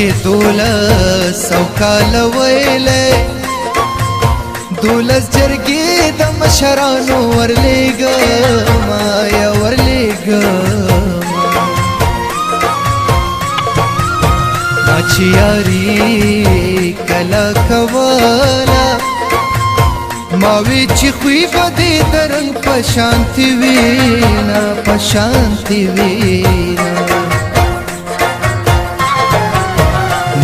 کې 1200 کال ویلې 12 جرګې د مشرانو ورلېږم یا ورلېږم ما چې یاري کله کوله ما وی چې خوی به دې د رنګ په شانتي وینا په شانتي وینا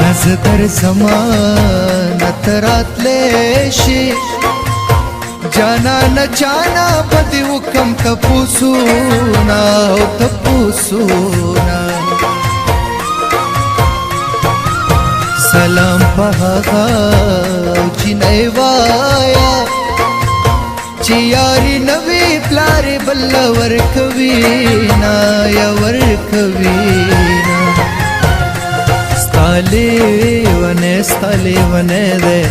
نظر زمانه تراتلی شي جانا نه جانا به دې وکم تپوسونه او تپوسونه سلام په هغه جنۍ وایا چې یاري نوی پلارې بل ورکوي نه یا ورکوي نه ستا لیونی دی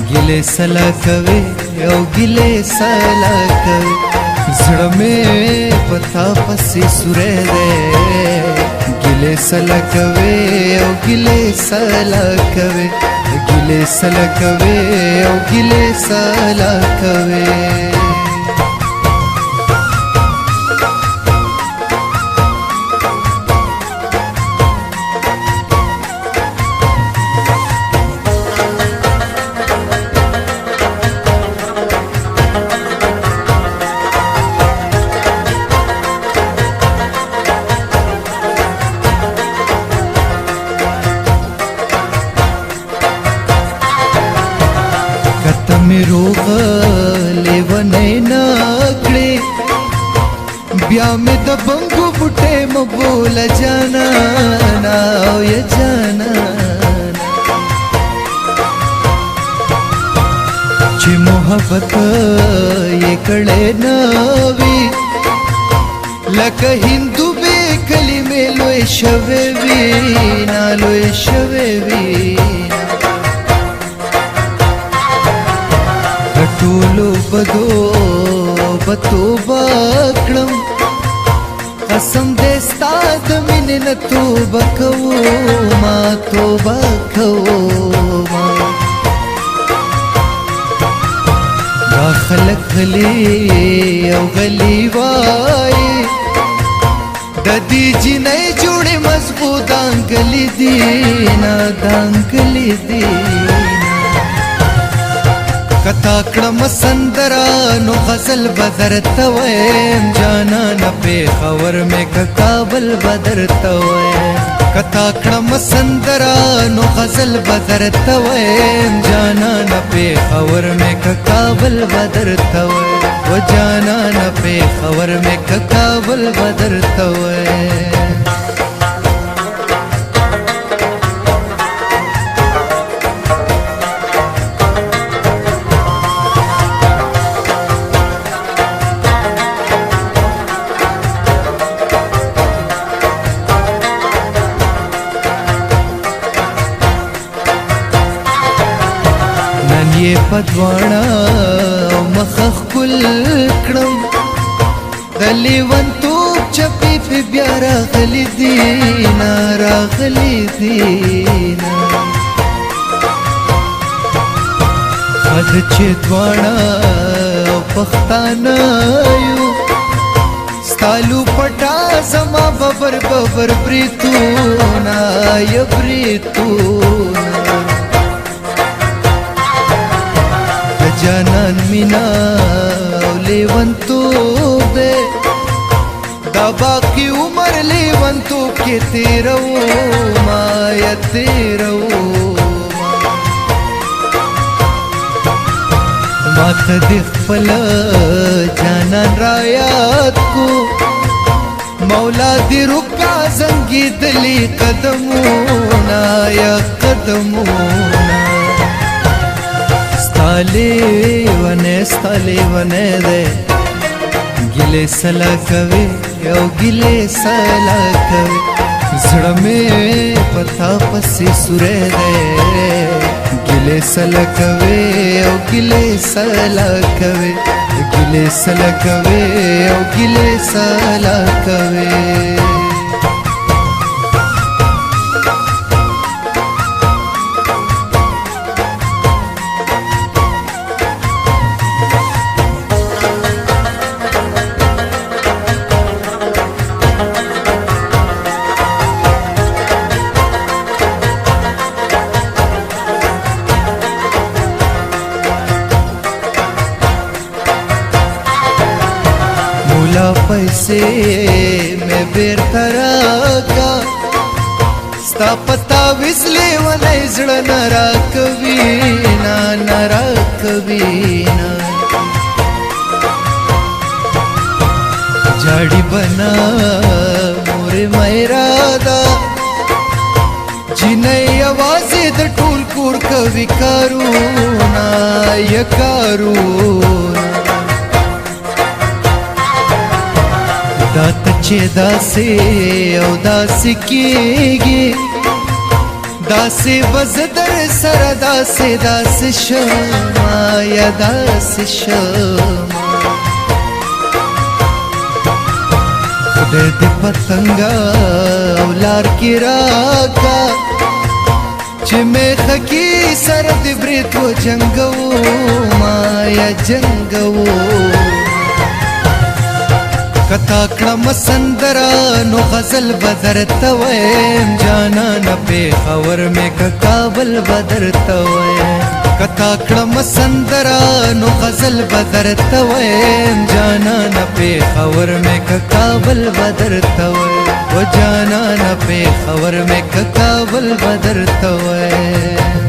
ګیلې سلا کوي او ګیلې سلا کوي زړه مې په تا پسې سوری دی ګیلې سلا کوي او ګیلې سلا کوي ګیلې سلا کوي او ګیلې سلا کوي می روغلی ونی نکړې بیا مې د بنګو بوټې مبوله جانانا او یا جانانا چې محبت یې کړې نه وي لکه هندو بې کلمې لوی شوې وي نا لوی شوې وي ټولو بدو توبه کړم قسم دې ستا د مینې نه توبه کومه توبه کومه دا خلک غلي او غلي وایي د دې جنۍ جوړې مضبوط دانګلې دي نه دانګلې دي کتا کړم سندرا نو غزل بدر تویم جانا نه پېښور مې کابل بدر تویم کتا کړم سندرا نو غزل بدر تویم جانا نه پېښور مې کابل بدر تویم و جانا نه پېښور مې کابل بدر تویم یې پدواړه مخخ کل کړم د لیونتوب چپې په بیا راغلي دینا راغلي دینا خد چې دواړه پښتانه یو ستالو پټا زما ببر ببر بریتونا یا بریتونا جانان مینا لیونتوب دے دا باقی عمر لیونتوب کے تیرو ما یا تیرو ما تدخ پلا جانان رایات کو مولا دی رکا زنگی دلی قدمونا یا قدمونا ستالی ونه ده ګیلې سلا کوي او ګیلې سلا کوي زړه مې پتا پسې سوری دی ګیلې سلا کوي او ګیلې سلا کوي ګیلې سلا کوي او ګیلې سلا کوي مولا پیسې مې بیرته راکا ستا پتا وسلې ولې زړه نه راکوي نه راکوي نه جاړي بنا مورې مېرادا جنې आवाजې د ټول کور کوي کارونا یا کارونا دا ته چې داسې او داسې کېږي داسې بز در سره داسې شما یا داسې شما خدای دې پتنګا او لار کې راکا چې مې خکی سر دې برېت و جنګو ما یا جنګو کتا کړم سندرا نو غزل بدر تویم جانان پیښور مې کابل بدر تویم کتا کړم سندرا نو غزل بدر تویم جانان پیښور مې کابل بدر تویم و جانان پیښور مې کابل بدر تویم